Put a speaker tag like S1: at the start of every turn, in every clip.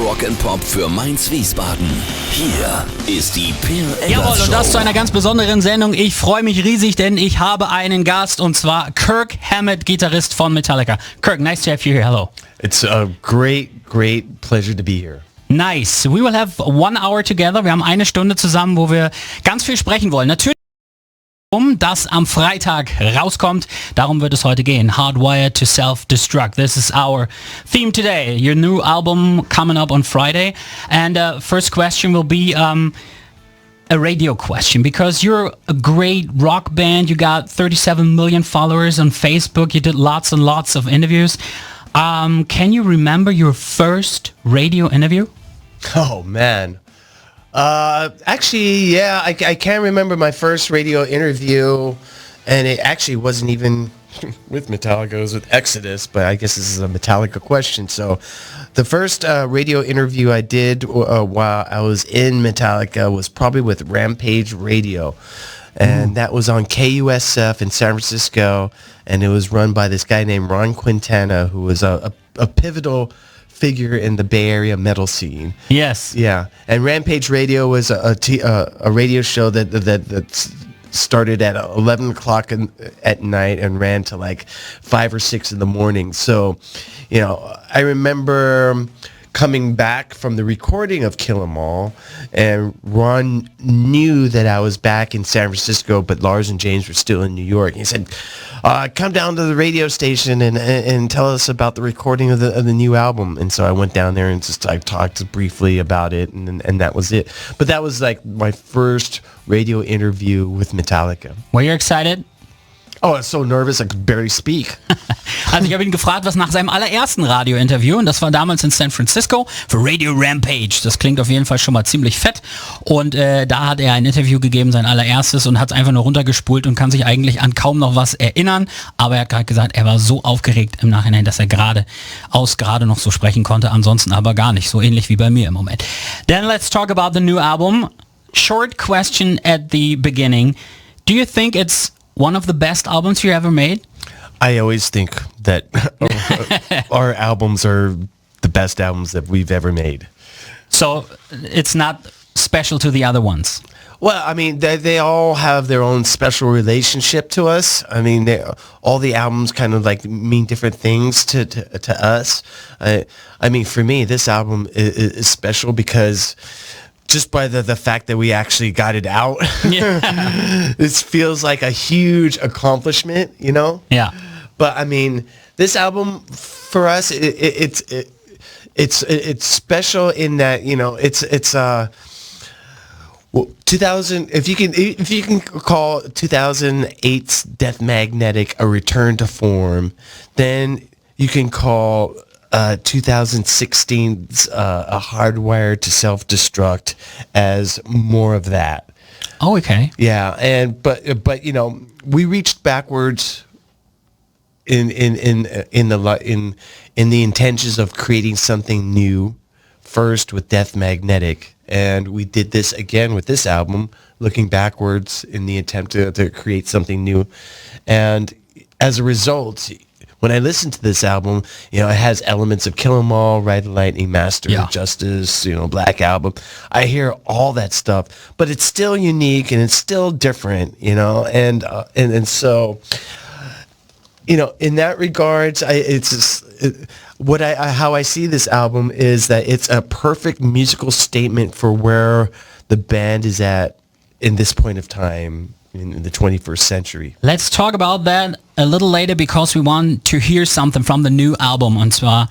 S1: Rock and Pop für Mainz-Wiesbaden. Hier ist die Per Eggers
S2: Jawohl,
S1: Show.
S2: und das zu einer ganz besonderen Sendung. Ich freue mich riesig, denn ich habe einen Gast, und zwar Kirk Hammett, Gitarrist von Metallica. Kirk, nice to have you here. Hello.
S3: It's a great pleasure to be here.
S2: Nice. We will have 1 hour together. Wir haben eine Stunde zusammen, wo wir ganz viel sprechen wollen. Natürlich das am Freitag rauskommt. Darum wird es heute gehen. Hardwired to Self-Destruct. This is our theme today. Your new album coming up on Friday. And first question will be a radio question, because you're a great rock band. You got 37 million followers on Facebook. You did lots and lots of interviews. Can you remember your first radio interview?
S3: Oh man. Actually, yeah, I can't remember my first radio interview, and it actually wasn't even with Metallica. It was with Exodus, but I guess this is a Metallica question. So the first radio interview I did while I was in Metallica was probably with Rampage Radio, and that was on KUSF in San Francisco, and it was run by this guy named Ron Quintana, who was a pivotal figure in the Bay Area metal scene.
S2: Yes.
S3: Yeah, and Rampage Radio was a radio show that started at 11 o'clock at night and ran to like 5 or 6 in the morning. So, you know, I remember coming back from the recording of Kill 'Em All, and Ron knew that I was back in San Francisco, but Lars and James were still in New York. He said, come down to the radio station and tell us about the recording of the new album. And so I went down there and just I talked briefly about it, and that was it. But that was like my first radio interview with Metallica.
S2: Were you excited?
S3: Oh, I was so nervous I could barely speak.
S2: Also ich habe ihn gefragt, was nach seinem allerersten Radiointerview, und das war damals in San Francisco für Radio Rampage. Das klingt auf jeden Fall schon mal ziemlich fett. Und da hat er ein Interview gegeben, sein allererstes, und hat es einfach nur runtergespult und kann sich eigentlich an kaum noch was erinnern. Aber er hat gerade gesagt, er war so aufgeregt im Nachhinein, dass er gerade noch so sprechen konnte. Ansonsten aber gar nicht. So ähnlich wie bei mir im Moment. Then let's talk about the new album. Short question at the beginning. Do you think it's one of the best albums you ever made?
S3: I always think that our albums are the best albums that we've ever made.
S2: So it's not special to the other ones?
S3: Well, I mean, they all have their own special relationship to us. I mean, all the albums kind of like mean different things to us. I mean, for me, this album is special because just by the fact that we actually got it out, this feels like a huge accomplishment, you know?
S2: Yeah.
S3: But I mean, this album for us, it's special in that, you know, it's 2000. If you can call 2008's Death Magnetic a return to form, then you can call 2016's a Hardwired to Self-Destruct as more of that.
S2: Oh, okay.
S3: Yeah, and but you know, we reached backwards in the intentions of creating something new first with Death Magnetic, and we did this again with this album, looking backwards in the attempt to create something new. And as a result, when I listen to this album, you know, it has elements of Kill 'Em All, Ride the Lightning, Master of Justice, you know, Black Album. I hear all that stuff, but it's still unique and it's still different, you know, and so, you know, in that regards, how I see this album is that it's a perfect musical statement for where the band is at in this point of time in the 21st century.
S2: Let's talk about that a little later, because we want to hear something from the new album, und zwar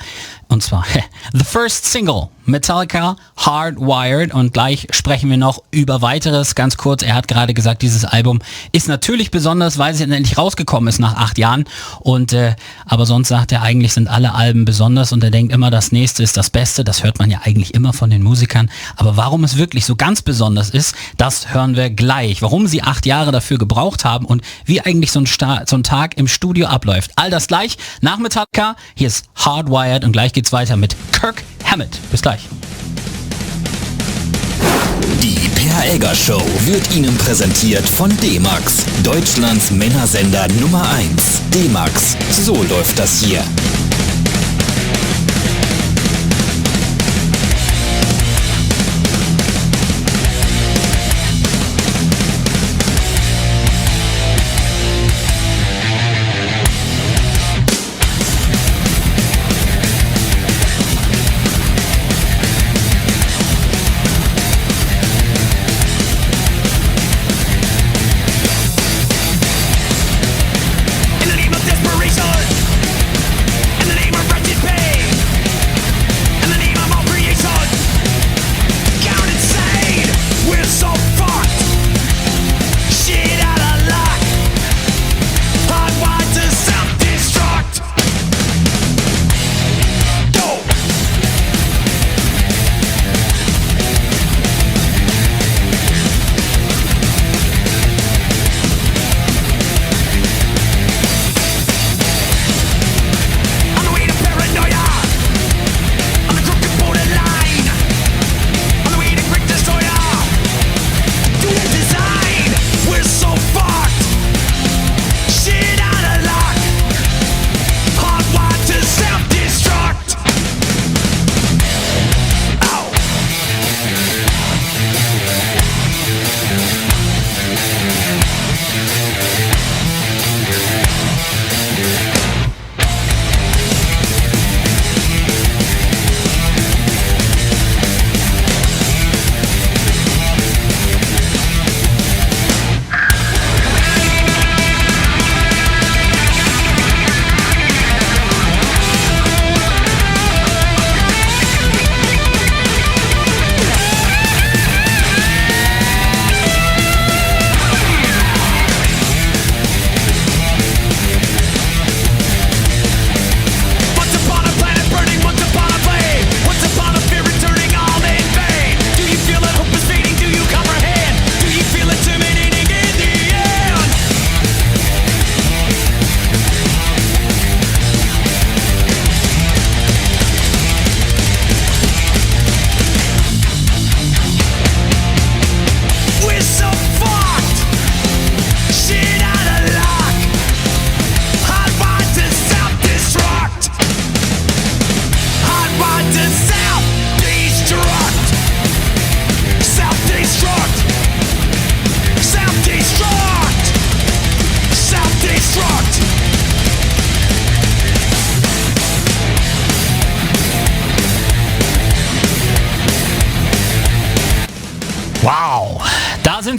S2: the first single, Metallica, Hardwired, und gleich sprechen wir noch über weiteres. Ganz kurz, er hat gerade gesagt, dieses Album ist natürlich besonders, weil es endlich rausgekommen ist nach 8 Jahren, und aber sonst sagt er, eigentlich sind alle Alben besonders, und er denkt immer, das nächste ist das Beste. Das hört man ja eigentlich immer von den Musikern, aber warum es wirklich so ganz besonders ist, das hören wir gleich. Warum sie 8 Jahre dafür gebraucht haben und wie eigentlich so ein Tag im Studio abläuft. All das gleich nach Metallica. Hier ist Hardwired, und gleich geht's weiter mit Kirk Hammett. Bis gleich.
S1: Die Per Eggers Show wird Ihnen präsentiert von D-Max, Deutschlands Männersender Nummer 1. D-Max, so läuft das hier.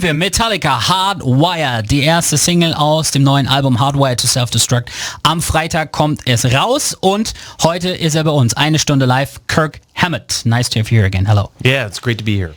S2: sind wir. Metallica, Hardwired, die erste Single aus dem neuen Album Hardwired to Self-Destruct. Am Freitag kommt es raus und heute ist er bei uns. Eine Stunde live, Kirk Hammett. Nice to have you here again. Hello.
S3: Yeah, it's great to be here.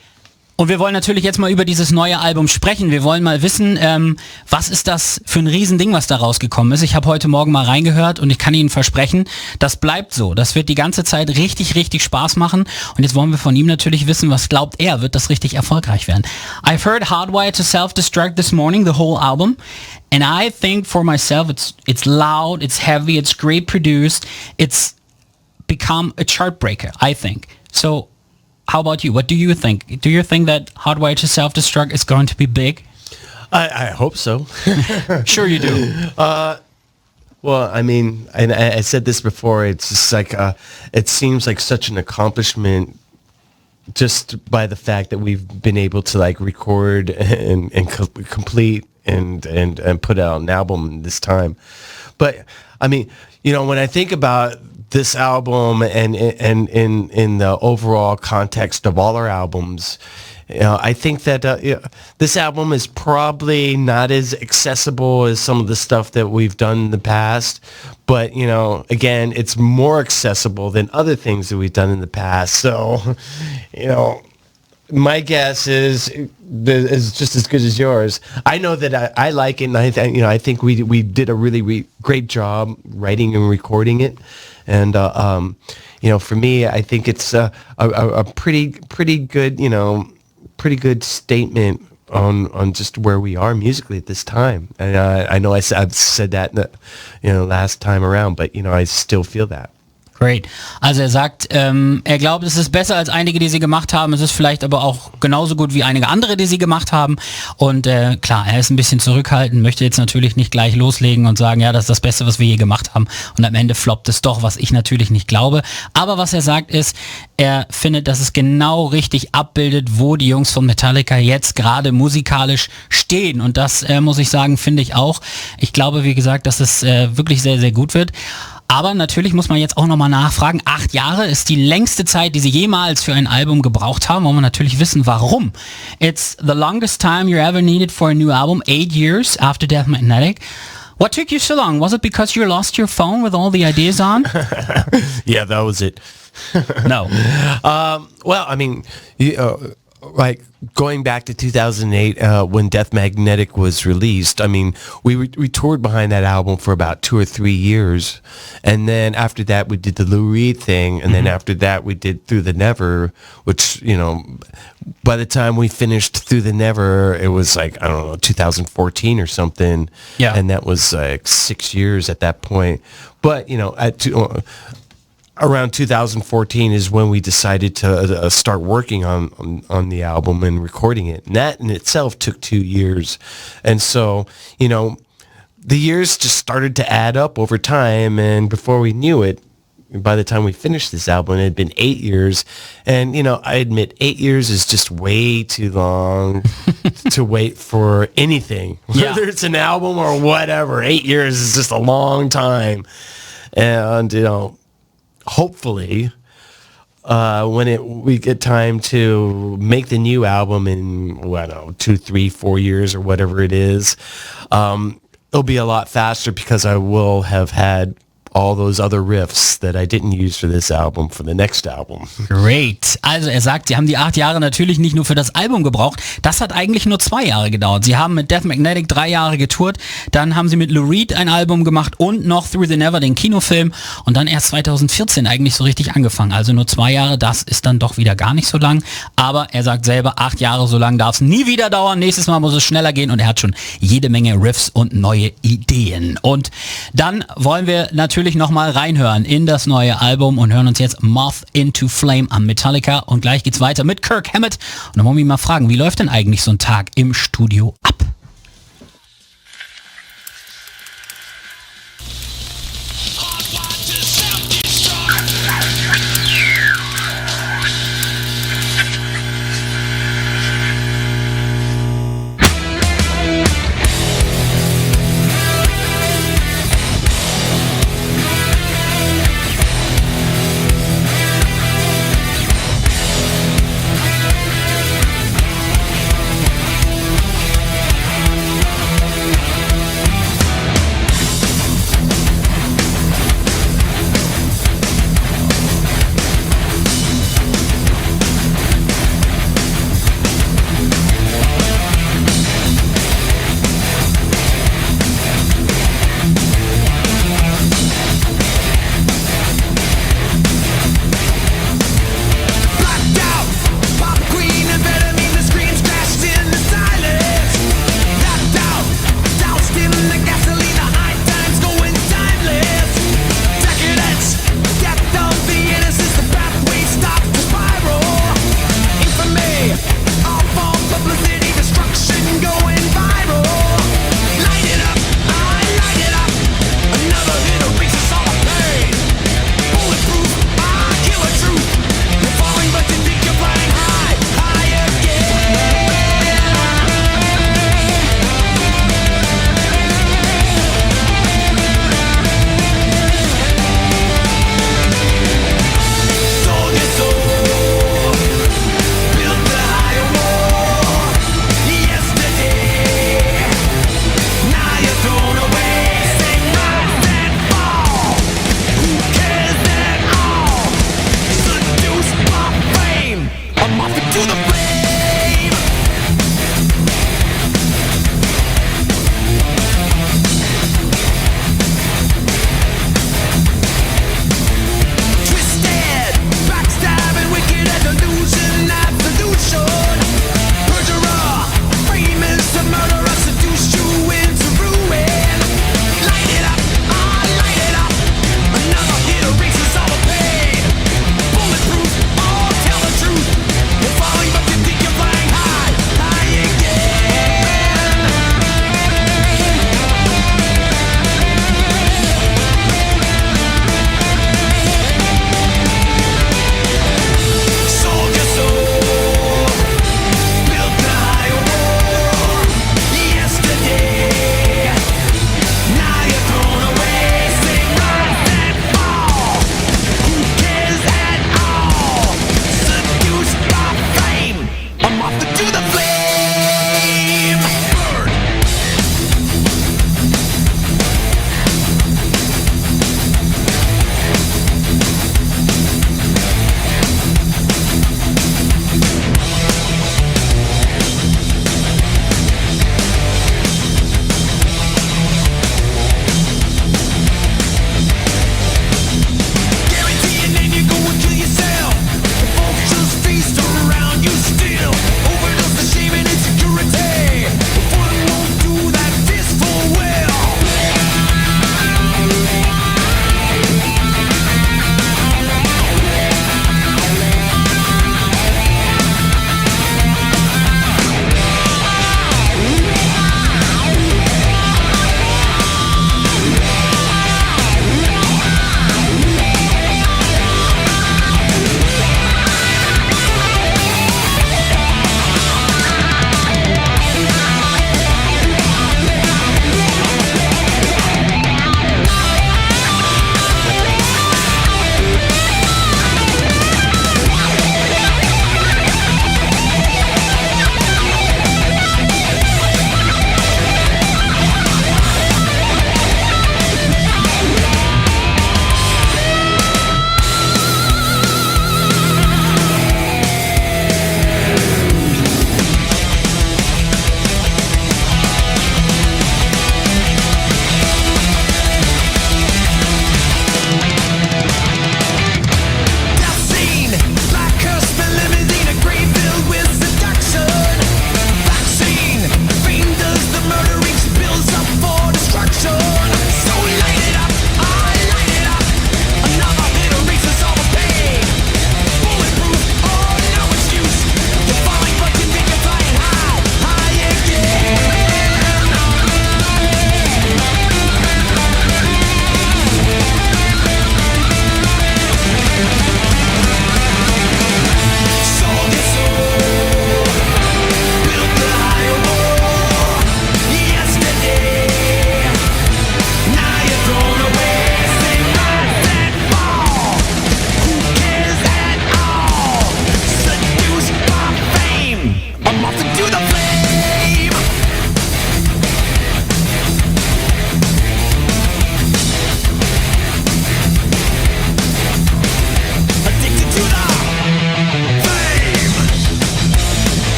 S2: Und wir wollen natürlich jetzt mal über dieses neue Album sprechen. Wir wollen mal wissen, was ist das für ein Riesending, was da rausgekommen ist. Ich habe heute Morgen mal reingehört und ich kann Ihnen versprechen, das bleibt so. Das wird die ganze Zeit richtig, richtig Spaß machen. Und jetzt wollen wir von ihm natürlich wissen, was glaubt er, wird das richtig erfolgreich werden. I've heard Hardwired to Self-Destruct this morning, the whole album. And I think for myself, it's loud, it's heavy, it's great produced. It's become a chart breaker, I think. So, how about you? What do you think? Do you think that Hardwired to Self-Destruct is going to be big?
S3: I hope so.
S2: Sure you do.
S3: Well, I mean, and I said this before, it's just like, it seems like such an accomplishment just by the fact that we've been able to like record and complete and put out an album this time. But I mean, you know, when I think about this album and in the overall context of all our albums, you know, I think that this album is probably not as accessible as some of the stuff that we've done in the past. But, you know, again, it's more accessible than other things that we've done in the past. So, you know, my guess is just as good as yours. I know that I like it, and I think we did a really great job writing and recording it. And you know, for me, I think it's a pretty good, you know, pretty good statement on just where we are musically at this time. And I know I've said that, last time around, but you know, I still feel that.
S2: Great. Also er sagt, er glaubt, es ist besser als einige, die sie gemacht haben. Es ist vielleicht aber auch genauso gut wie einige andere, die sie gemacht haben. Und klar, er ist ein bisschen zurückhaltend, möchte jetzt natürlich nicht gleich loslegen und sagen, ja, das ist das Beste, was wir je gemacht haben. Und am Ende floppt es doch, was ich natürlich nicht glaube. Aber was er sagt ist, er findet, dass es genau richtig abbildet, wo die Jungs von Metallica jetzt gerade musikalisch stehen. Und das, muss ich sagen, finde ich auch. Ich glaube, wie gesagt, dass es wirklich sehr, sehr gut wird. Aber natürlich muss man jetzt auch nochmal nachfragen, 8 Jahre ist die längste Zeit, die sie jemals für ein Album gebraucht haben. Wollen wir natürlich wissen, warum. It's the longest time you ever needed for a new album, 8 years after Death Magnetic. What took you so long? Was it because you lost your phone with all the ideas on?
S3: Yeah, that was it.
S2: No.
S3: Well, I mean, like going back to 2008 when Death Magnetic was released, I mean, we toured behind that album for about 2 or 3 years, and then after that we did the Lou Reed thing, and then after that we did Through the Never, which, you know, by the time we finished Through the Never, it was like, I don't know, 2014 or something.
S2: Yeah.
S3: And that was like 6 years at that point. But, you know, around 2014 is when we decided to start working on the album and recording it. And that in itself took 2 years. And so, you know, the years just started to add up over time. And before we knew it, by the time we finished this album, it had been 8 years. And, you know, I admit 8 years is just way too long to wait for anything.
S2: Yeah.
S3: Whether it's an album or whatever, 8 years is just a long time. And, you know, hopefully, when we get time to make the new album in, well, I don't know, 2, 3, 4 years or whatever it is, it'll be a lot faster because I will have had all those other riffs that I didn't use for this album, for the next album.
S2: Great. Also er sagt, sie haben die 8 Jahre natürlich nicht nur für das Album gebraucht. Das hat eigentlich nur 2 Jahre gedauert. Sie haben mit Death Magnetic 3 Jahre getourt, dann haben sie mit Lou Reed ein Album gemacht und noch Through the Never, den Kinofilm, und dann erst 2014 eigentlich so richtig angefangen. Also nur 2 Jahre, das ist dann doch wieder gar nicht so lang. Aber er sagt selber, 8 Jahre, so lang darf es nie wieder dauern. Nächstes Mal muss es schneller gehen und er hat schon jede Menge Riffs und neue Ideen. Und dann wollen wir natürlich nochmal reinhören in das neue Album und hören uns jetzt Moth into Flame an Metallica und gleich geht's weiter mit Kirk Hammett und dann wollen wir ihn mal fragen, wie läuft denn eigentlich so ein Tag im Studio ab?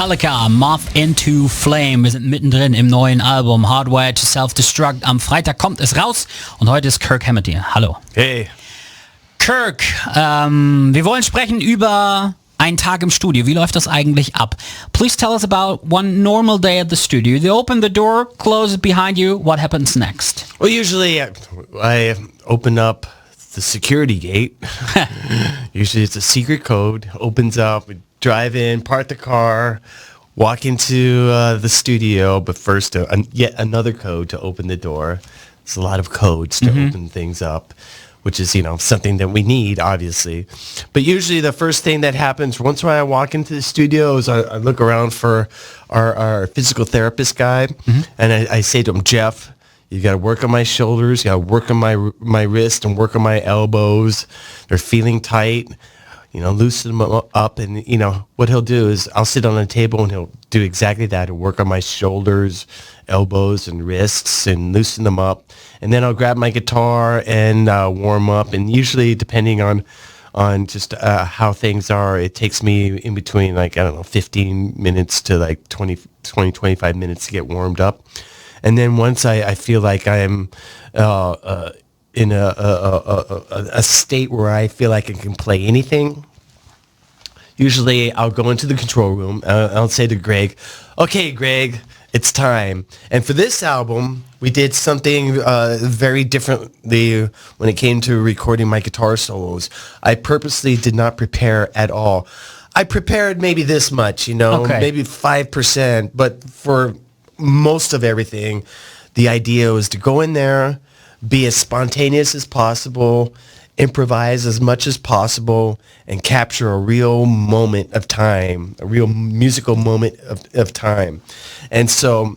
S2: Metallica, Moth into Flame. Wir sind mittendrin im neuen Album Hardwired to Self-Destruct. Am Freitag kommt es raus und heute ist Kirk Hammett hier. Hallo.
S3: Hey.
S2: Kirk, wir wollen sprechen über einen Tag im Studio. Wie läuft das eigentlich ab? Please tell us about one normal day at the studio. You open the door, close it behind you. What happens next?
S3: Well, usually I open up the security gate. Usually it's a secret code. Opens up, we drive in, park the car, walk into the studio, but first yet another code to open the door. It's a lot of codes to open things up, which is, something that we need, obviously. But usually the first thing that happens once when I walk into the studio is I look around for our physical therapist guy, and I say to him, Jeff, you got to work on my shoulders, you got to work on my wrist and work on my elbows. They're feeling tight. Loosen them up, and, what he'll do is I'll sit on the table and he'll do exactly that. He'll work on my shoulders, elbows, and wrists and loosen them up. And then I'll grab my guitar and warm up. And usually, depending on just how things are, it takes me in between, 15 minutes to 25 minutes to get warmed up. And then once I feel like I'm in a state where I feel like I can play anything, usually I'll go into the control room. I'll say to Greg, okay, Greg, it's time. And for this album, we did something very differently when it came to recording my guitar solos. I purposely did not prepare at all. I prepared maybe this much, maybe 5%, but for most of everything, the idea was to go in there, be as spontaneous as possible, improvise as much as possible, and capture a real moment of time, a real musical moment of time. And so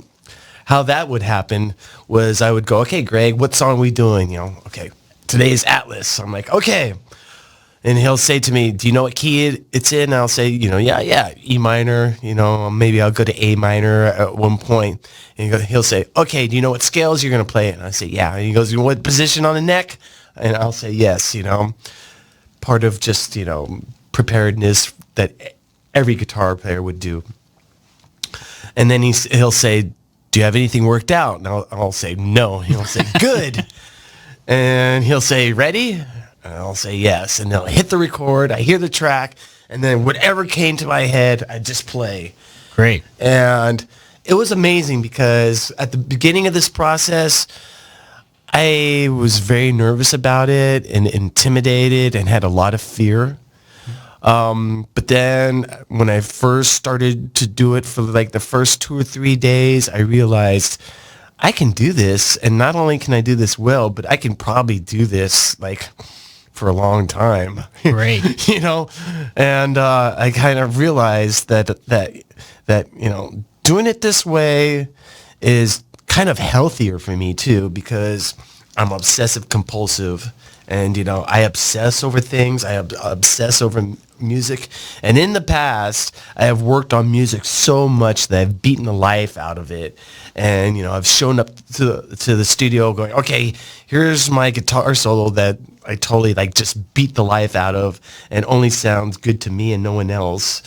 S3: how that would happen was I would go, okay, Greg, what song are we doing? Okay, today's Atlas. I'm like, okay. And he'll say to me, do you know what key it's in? And I'll say, yeah, E minor, maybe I'll go to A minor at one point. And he'll say, okay, do you know what scales you're going to play? And I say, yeah. And he goes, what position on the neck? And I'll say, yes, part of just, preparedness that every guitar player would do. And then he'll say, do you have anything worked out? And I'll say, no. He'll say, good. And he'll say, ready? And I'll say yes, and they'll hit the record, I hear the track, and then whatever came to my head, I just play.
S2: Great.
S3: And it was amazing because at the beginning of this process, I was very nervous about it and intimidated and had a lot of fear. But then when I first started to do it for the first 2 or 3 days, I realized I can do this, and not only can I do this well, but I can probably do this for a long time.
S2: Great.
S3: And I kind of realized that doing it this way is kind of healthier for me too, because I'm obsessive compulsive, and I obsess over things. I obsess over music, and in the past I have worked on music so much that I've beaten the life out of it. And I've shown up to the studio going, okay, here's my guitar solo that I totally just beat the life out of and only sounds good to me and no one else.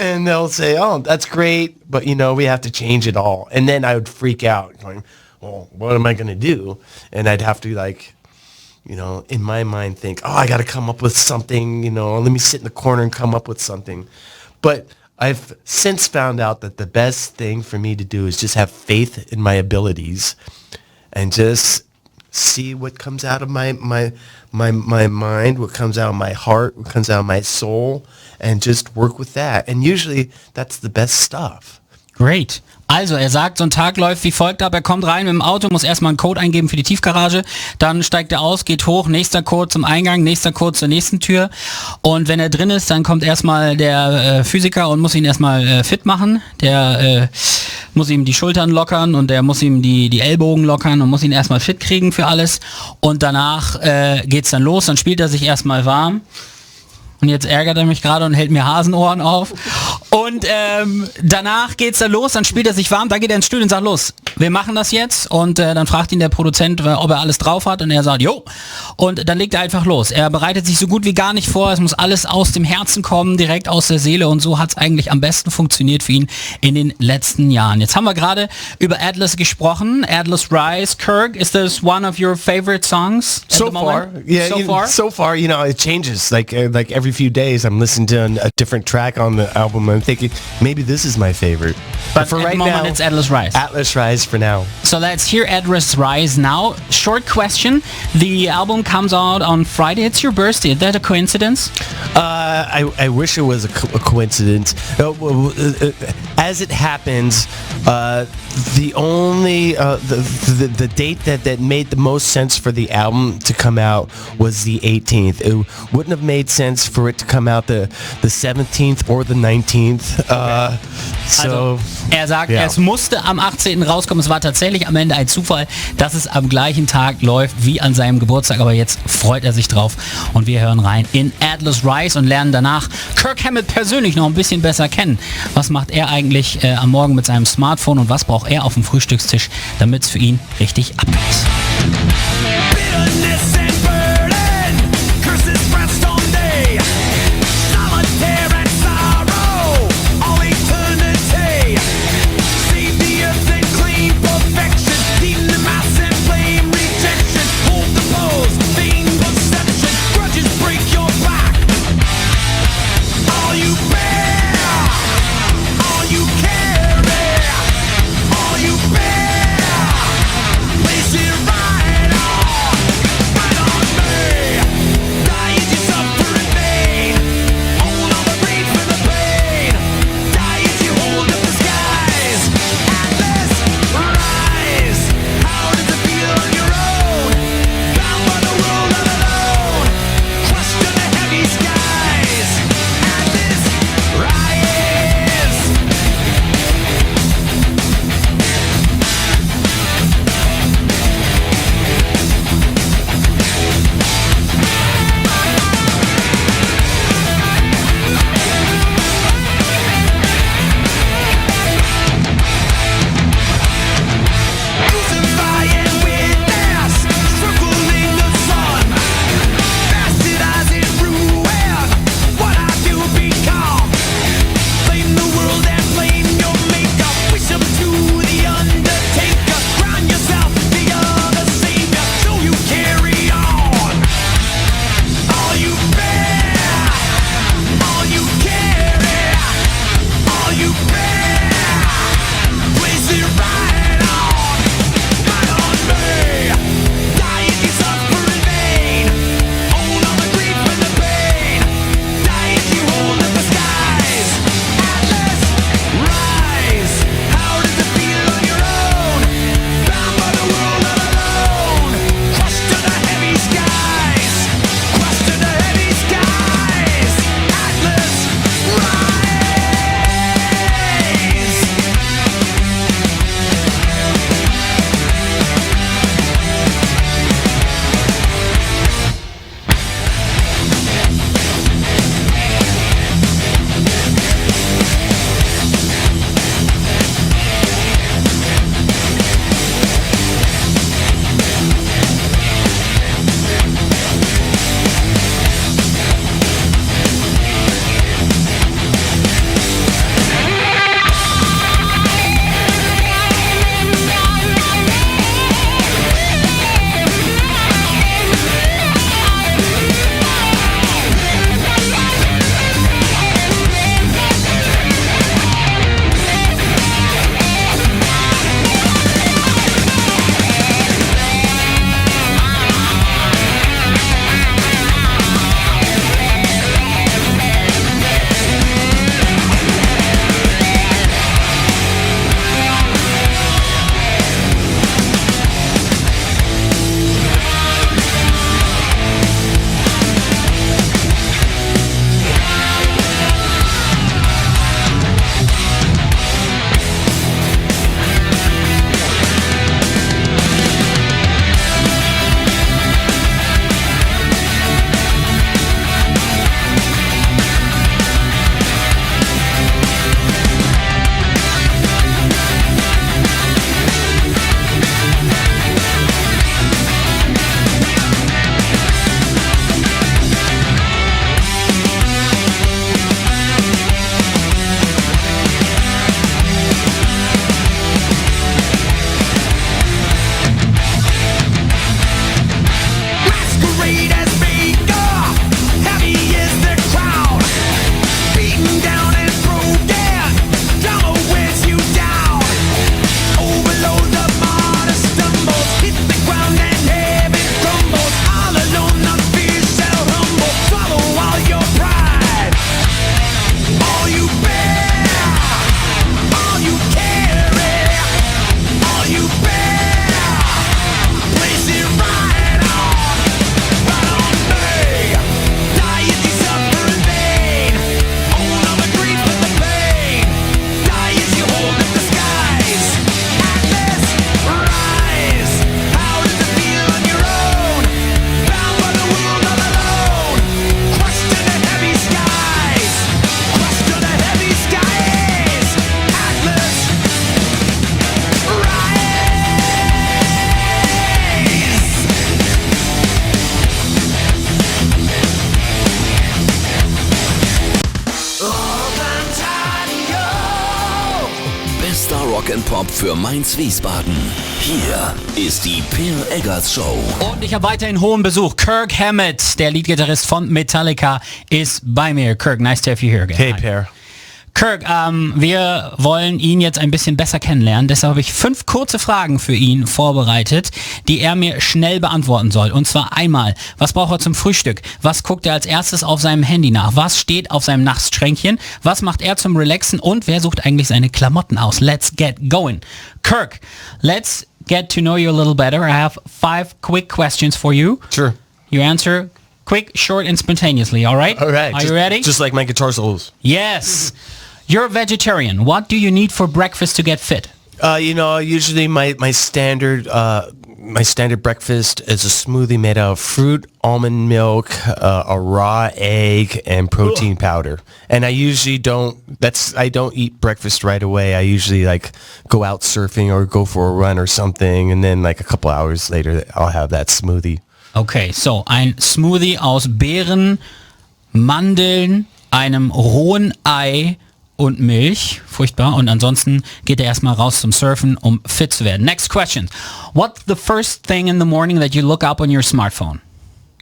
S3: And they'll say, oh, that's great, but we have to change it all. And then I would freak out going, well, what am I going to do? And I'd have to in my mind think, oh, I got to come up with something, let me sit in the corner and come up with something. But I've since found out that the best thing for me to do is just have faith in my abilities and just see what comes out of my mind, what comes out of my heart, what comes out of my soul, and just work with that. And usually that's the best stuff.
S2: Great. Also, er sagt, so ein Tag läuft wie folgt ab. Er kommt rein mit dem Auto, muss erstmal einen Code eingeben für die Tiefgarage, dann steigt er aus, geht hoch, nächster Code zum Eingang, nächster Code zur nächsten Tür, und wenn er drin ist, dann kommt erstmal der Physiker und muss ihn erstmal fit machen. Der muss ihm die Schultern lockern und der muss ihm die Ellbogen lockern und muss ihn erstmal fit kriegen für alles, und danach geht's dann los, dann spielt er sich erstmal warm. Und jetzt ärgert er mich gerade und hält mir Hasenohren auf. Und danach geht's dann los, dann spielt er sich warm, dann geht er ins Studio und sagt, los, wir machen das jetzt. Und dann fragt ihn der Produzent, ob er alles drauf hat. Und er sagt, jo. Und dann legt er einfach los. Er bereitet sich so gut wie gar nicht vor. Es muss alles aus dem Herzen kommen, direkt aus der Seele. Und so hat's eigentlich am besten funktioniert für ihn in den letzten Jahren. Jetzt haben wir gerade über Atlas gesprochen. Atlas Rise. Kirk, is this one of your favorite songs at the moment?
S3: So far, you know, it changes. Like every few days, I'm listening to a different track on the album. I'm thinking maybe this is my favorite.
S2: But
S3: for
S2: at
S3: right
S2: the moment,
S3: now,
S2: it's Atlas Rise.
S3: Atlas Rise for now.
S2: So let's hear Atlas Rise now. Short question. The album comes out on Friday. It's your birthday. Is that a coincidence?
S3: I wish it was a coincidence. As it happens, the only the date that made the most sense for the album to come out was the 18th. It wouldn't have made sense for it to come out the 17th or the 19th.
S2: Also, er sagt, es musste am 18. rauskommen. Es war tatsächlich am Ende ein Zufall, dass es am gleichen Tag läuft wie an seinem Geburtstag. Aber jetzt freut er sich drauf. Und wir hören rein in Atlas Rise und lernen danach Kirk Hammett persönlich noch ein bisschen besser kennen. Was macht er eigentlich am Morgen mit seinem Smartphone und was braucht er auf dem Frühstückstisch, damit es für ihn richtig abgeht?
S4: Place it right on.
S1: Rock'n'Pop für Mainz-Wiesbaden. Hier ist die Per Eggers Show.
S2: Und ich habe weiterhin hohen Besuch. Kirk Hammett, der Leadgitarrist von Metallica, ist bei mir. Kirk, nice to have you here again.
S3: Hey, Per.
S2: Kirk, wir wollen ihn jetzt ein bisschen besser kennenlernen. Deshalb habe ich 5 kurze Fragen für ihn vorbereitet, die er mir schnell beantworten soll. Und zwar einmal, was braucht er zum Frühstück? Was guckt er als erstes auf seinem Handy nach? Was steht auf seinem Nachtschränkchen? Was macht er zum Relaxen? Und wer sucht eigentlich seine Klamotten aus? Let's get going. Kirk, let's get to know you a little better. I have 5 quick questions for you.
S3: Sure.
S2: You answer quick, short, and spontaneously, all right?
S3: All right.
S2: Are you ready?
S3: Just like my guitar solos.
S2: Yes. You're a vegetarian. What do you need for breakfast to get fit?
S3: Usually my standard breakfast is a smoothie made out of fruit, almond milk, a raw egg, and protein powder. And I usually don't eat breakfast right away. I usually go out surfing or go for a run or something, and then a couple hours later I'll have that smoothie.
S2: Okay, so ein Smoothie aus Beeren, Mandeln, einem rohen Ei und Milch. Furchtbar. Und ansonsten geht er erstmal raus zum Surfen, um fit zu werden. Next question. What's the first thing in the morning that you look up on your smartphone?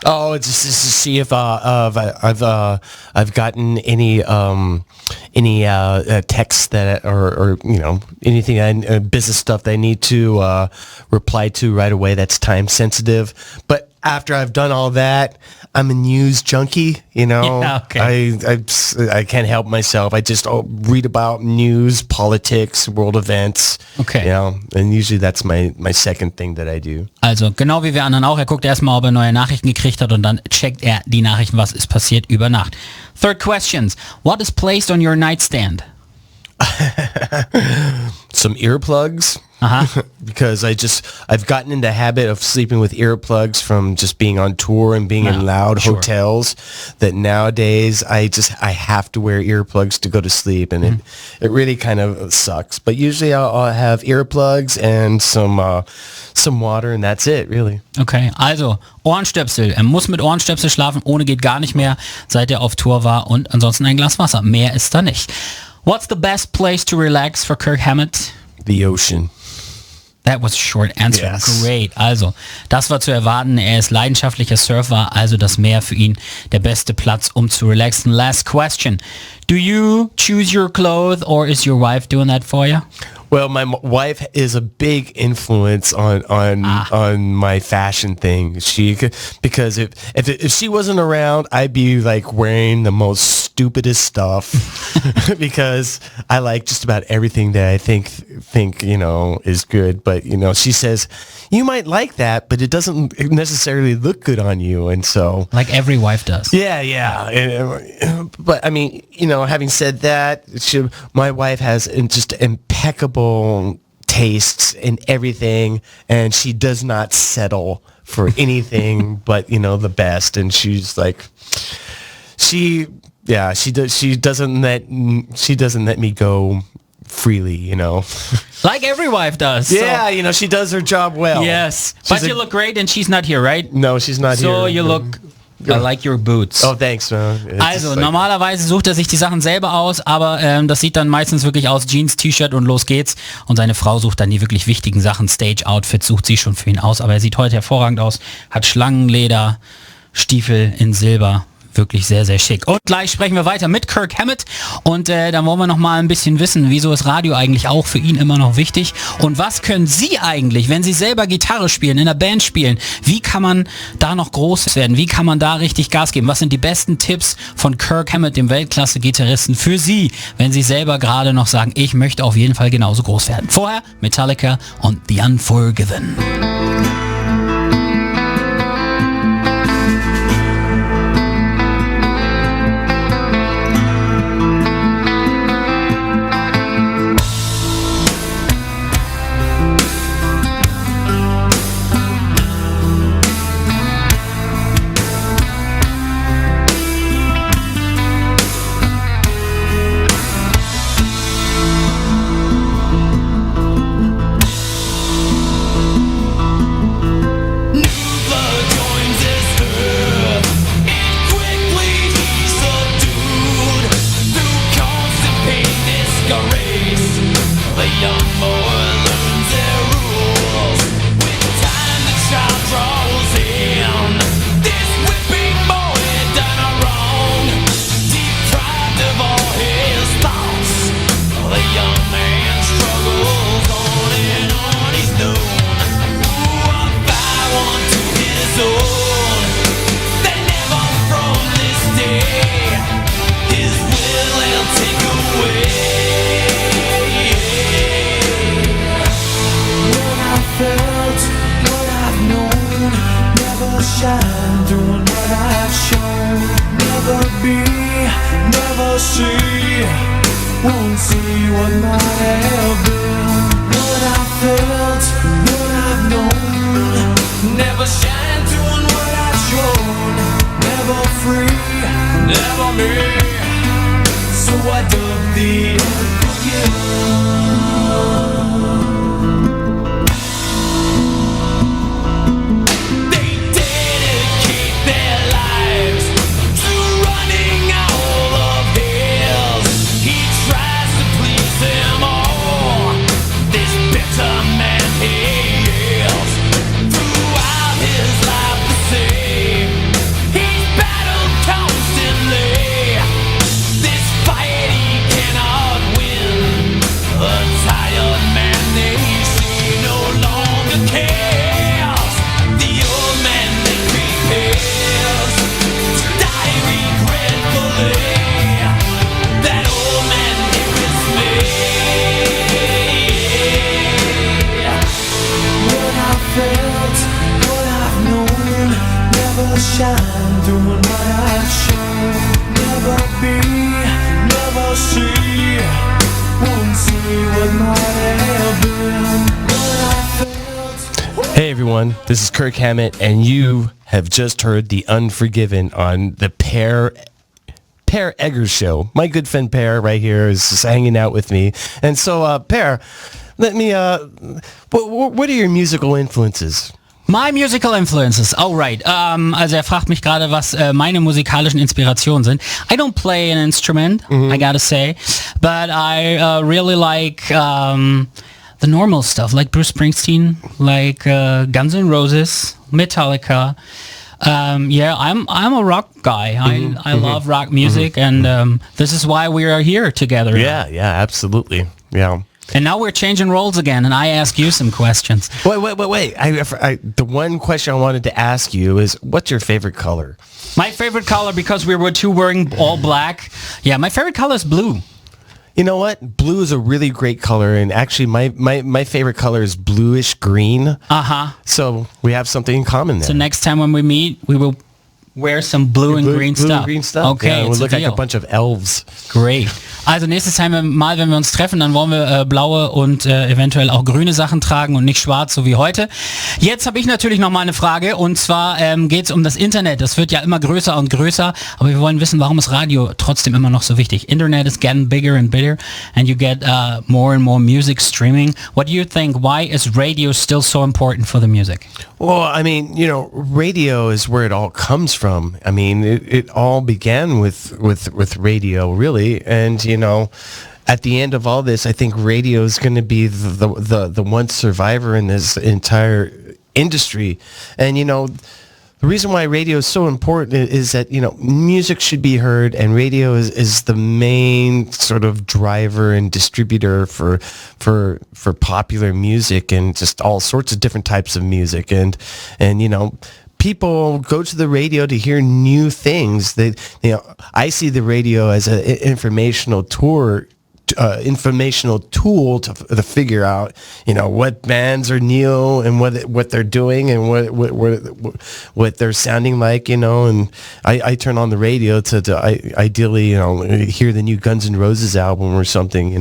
S3: Oh, it's just to see if I've gotten any texts that or anything business stuff that I need to reply to right away that's time sensitive. But after I've done all that, I'm a news junkie.
S2: Yeah, okay.
S3: I can't help myself. I just read about news, politics, world events.
S2: Okay.
S3: And usually that's my second thing that I do.
S2: Also genau wie wir anderen auch. Er guckt erstmal, ob er neue Nachrichten gekriegt hat und dann checkt er die Nachrichten, was ist passiert über Nacht. Third questions. What is placed on your nightstand?
S3: Some earplugs.
S2: Uh-huh.
S3: Because I've gotten in the habit of sleeping with earplugs from just being on tour and being in loud hotels, that nowadays I have to wear earplugs to go to sleep, and it really kind of sucks. But usually I'll have earplugs and some water, and that's it, really.
S2: Okay, also Ohrenstöpsel. Er muss mit Ohrenstöpsel schlafen, ohne geht gar nicht mehr, seit er auf Tour war, und ansonsten ein Glas Wasser. Mehr ist da nicht. What's the best place to relax for Kirk Hammett?
S3: The ocean.
S2: That was a short answer.
S3: Yes.
S2: Great. Also, das war zu erwarten. Er ist leidenschaftlicher Surfer, also das Meer für ihn der beste Platz, um zu relaxen. Last question. Do you choose your clothes, or is your wife doing that for you?
S3: Well, my wife is a big influence on my fashion thing. Because if she wasn't around, I'd be wearing the most stupidest stuff because I like just about everything that I think is good. But she says you might like that, but it doesn't necessarily look good on you, and so
S2: like every wife does.
S3: Yeah. But I mean, having said that, my wife has just impeccable tastes in everything, and she does not settle for anything but the best. And she's she doesn't let me go freely,
S2: Like every wife does.
S3: Yeah, so, she does her job well.
S2: Yes, but you look great, and she's not here, right?
S3: No, she's not here.
S2: So you look. I like your boots.
S3: Oh, thanks, man.
S2: Also, normalerweise sucht er sich die Sachen selber aus, aber das sieht dann meistens wirklich aus Jeans, T-Shirt und los geht's. Und seine Frau sucht dann die wirklich wichtigen Sachen. Stage-Outfits sucht sie schon für ihn aus, aber er sieht heute hervorragend aus. Hat Schlangenleder, Stiefel in Silber. Wirklich sehr, sehr schick. Und gleich sprechen wir weiter mit Kirk Hammett, und dann wollen wir noch mal ein bisschen wissen, wieso ist Radio eigentlich auch für ihn immer noch wichtig, und was können Sie eigentlich, wenn Sie selber Gitarre spielen, in der Band spielen, wie kann man da noch groß werden, wie kann man da richtig Gas geben, was sind die besten Tipps von Kirk Hammett, dem Weltklasse-Gitarristen, für Sie, wenn Sie selber gerade noch sagen, ich möchte auf jeden Fall genauso groß werden. Vorher Metallica und The Unforgiven.
S4: never shine doing what I've shown. Never be, never see, won't see what might have been. What I felt, what I've known. Never shine doing what I've shown. Never free, never me. So I dug the earth again. Shine doing what I've shown. Never be, never see, won't see what might have been. What I felt.
S3: Hey everyone, this is Kirk Hammett, and you have just heard The Unforgiven on the Per Eggers Show. My good friend Per right here is just hanging out with me. And so, Per, let me, what are your musical influences?
S2: My musical influences. Oh, right. Also er fragt mich gerade, was meine musikalischen Inspirationen sind. I don't play an instrument, I gotta say, but I really like the normal stuff, like Bruce Springsteen, like Guns N' Roses, Metallica. Yeah, I'm a rock guy. I love rock music, and this is why we are here together.
S3: Yeah, absolutely. Yeah.
S2: And now we're changing roles again, and I ask you some questions.
S3: Wait. The one question I wanted to ask you is, what's your favorite color?
S2: My favorite color, because we were two wearing all black. Yeah, my favorite color is blue.
S3: You know what? Blue is a really great color, and actually my favorite color is bluish green.
S2: Uh-huh.
S3: So we have something in common there.
S2: So next time when we meet, we will wear some blue and green stuff. Okay,
S3: yeah, we'll look like a bunch of elves.
S2: Great. Also nächstes Mal, wenn wir uns treffen, dann wollen wir blaue und eventuell auch grüne Sachen tragen und nicht schwarz, so wie heute. Jetzt habe ich natürlich noch mal eine Frage, und zwar geht es um das Internet. Das wird ja immer größer und größer, aber wir wollen wissen, warum ist Radio trotzdem immer noch so wichtig? Internet is getting bigger and bigger, and you get more and more music streaming. What do you think? Why is radio still so important for the music?
S3: Well, I mean, radio is where it all comes from. I mean, it all began with radio, really, and at the end of all this, I think radio is going to be the one survivor in this entire industry. And the reason why radio is so important is that music should be heard, and radio is the main sort of driver and distributor for popular music and just all sorts of different types of music, and people go to the radio to hear new things. I see the radio as an informational tool to figure out, what bands are new and what they're doing and what they're sounding like, and I turn on the radio to ideally, hear the new Guns N' Roses album or something,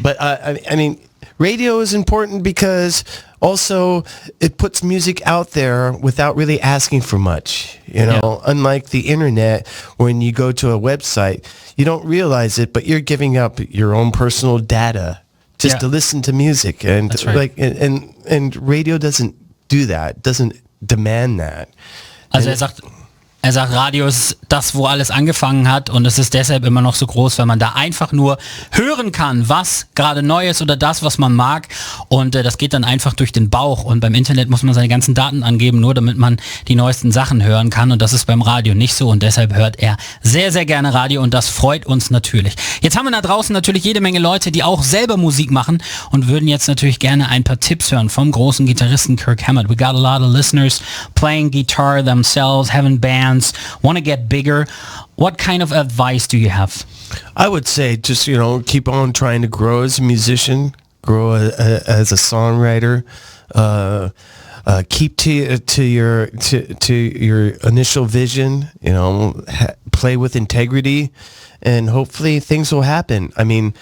S3: But I mean, radio is important because also it puts music out there without really asking for much, unlike the internet. When you go to a website, you don't realize it, but you're giving up your own personal data just to listen to music. And
S2: that's right.
S3: and radio doesn't do that, doesn't demand that.
S2: Also er sagt, Radio ist das, wo alles angefangen hat, und es ist deshalb immer noch so groß, weil man da einfach nur hören kann, was gerade neu ist oder das, was man mag, und das geht dann einfach durch den Bauch, und beim Internet muss man seine ganzen Daten angeben, nur damit man die neuesten Sachen hören kann, und das ist beim Radio nicht so, und deshalb hört er sehr, sehr gerne Radio, und das freut uns natürlich. Jetzt haben wir da draußen natürlich jede Menge Leute, die auch selber Musik machen und würden jetzt natürlich gerne ein paar Tipps hören vom großen Gitarristen Kirk Hammett. We got a lot of listeners playing guitar themselves, having bands, want to get bigger. What kind of advice do you have?
S3: I would say just, keep on trying to grow as a musician, grow as a songwriter. keep to your initial vision. You know, play with integrity, and hopefully things will happen. I mean,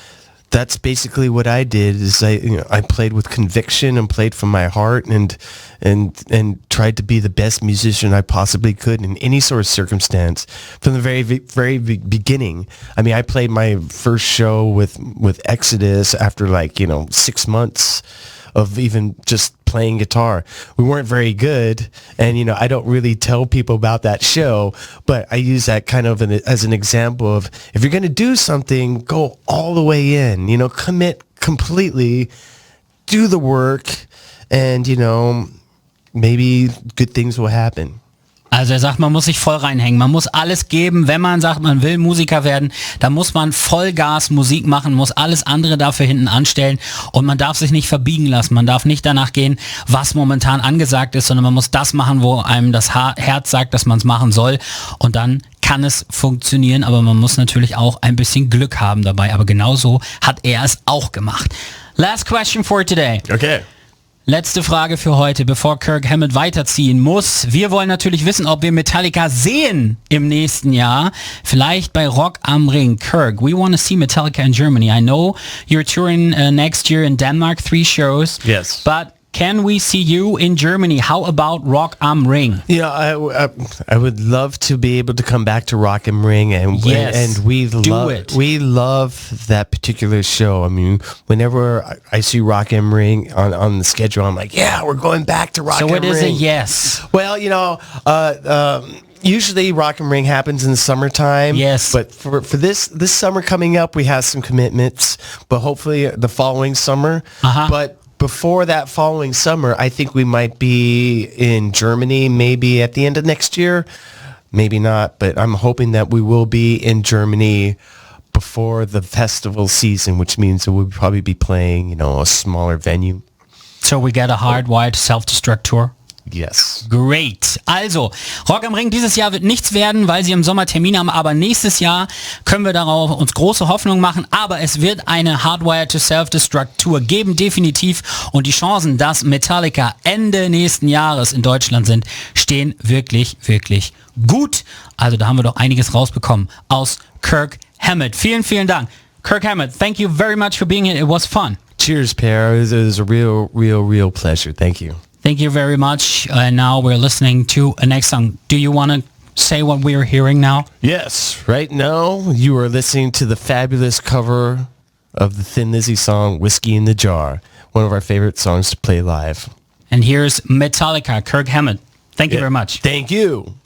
S3: that's basically what I did. Is I played with conviction and played from my heart, and tried to be the best musician I possibly could in any sort of circumstance from the very beginning. I mean, I played my first show with Exodus after 6 months of even just playing guitar. We weren't very good, and I don't really tell people about that show, but I use that kind of as an example of, if you're going to do something, go all the way in, commit completely, do the work, and maybe good things will happen.
S2: Also er sagt, man muss sich voll reinhängen, man muss alles geben, wenn man sagt, man will Musiker werden, dann muss man Vollgas Musik machen, muss alles andere dafür hinten anstellen und man darf sich nicht verbiegen lassen, man darf nicht danach gehen, was momentan angesagt ist, sondern man muss das machen, wo einem das Herz sagt, dass man es machen soll, und dann kann es funktionieren, aber man muss natürlich auch ein bisschen Glück haben dabei, aber genauso hat er es auch gemacht. Last question for today.
S3: Okay.
S2: Letzte Frage für heute, bevor Kirk Hammett weiterziehen muss. Wir wollen natürlich wissen, ob wir Metallica sehen im nächsten Jahr. Vielleicht bei Rock am Ring. Kirk, we want to see Metallica in Germany. I know you're touring next year in Denmark, 3 shows.
S3: Yes.
S2: But can we see you in Germany? How about Rock am Ring?
S3: Yeah, I would love to be able to come back to Rock am Ring, and we love that particular show. I mean, whenever I see Rock am Ring on the schedule, I'm like, yeah, we're going back to Rock am Ring.
S2: So it is a yes.
S3: Well, usually Rock am Ring happens in the summertime.
S2: Yes.
S3: But for this summer coming up, we have some commitments, but hopefully the following summer.
S2: Uh-huh.
S3: But before that following summer, I think we might be in Germany maybe at the end of next year. Maybe not, but I'm hoping that we will be in Germany before the festival season, which means that we'll probably be playing, a smaller venue.
S2: So we get a hardwired self-destruct tour?
S3: Yes.
S2: Great. Also, Rock am Ring dieses Jahr wird nichts werden, weil sie im Sommer Termine haben, aber nächstes Jahr können wir darauf uns große Hoffnung machen, aber es wird eine Hardwire to Self-Destruct Tour geben, definitiv, und die Chancen, dass Metallica Ende nächsten Jahres in Deutschland sind, stehen wirklich, wirklich gut. Also da haben wir doch einiges rausbekommen aus Kirk Hammett. Vielen, vielen Dank. Kirk Hammett, thank you very much for being here. It was fun.
S3: Cheers, Per. It was a real pleasure. Thank you.
S2: Thank you very much. Now we're listening to a next song. Do you want to say what we're hearing now?
S3: Yes. Right now, you are listening to the fabulous cover of the Thin Lizzy song, Whiskey in the Jar, one of our favorite songs to play live.
S2: And here's Metallica, Kirk Hammett. Thank you very much.
S3: Thank you.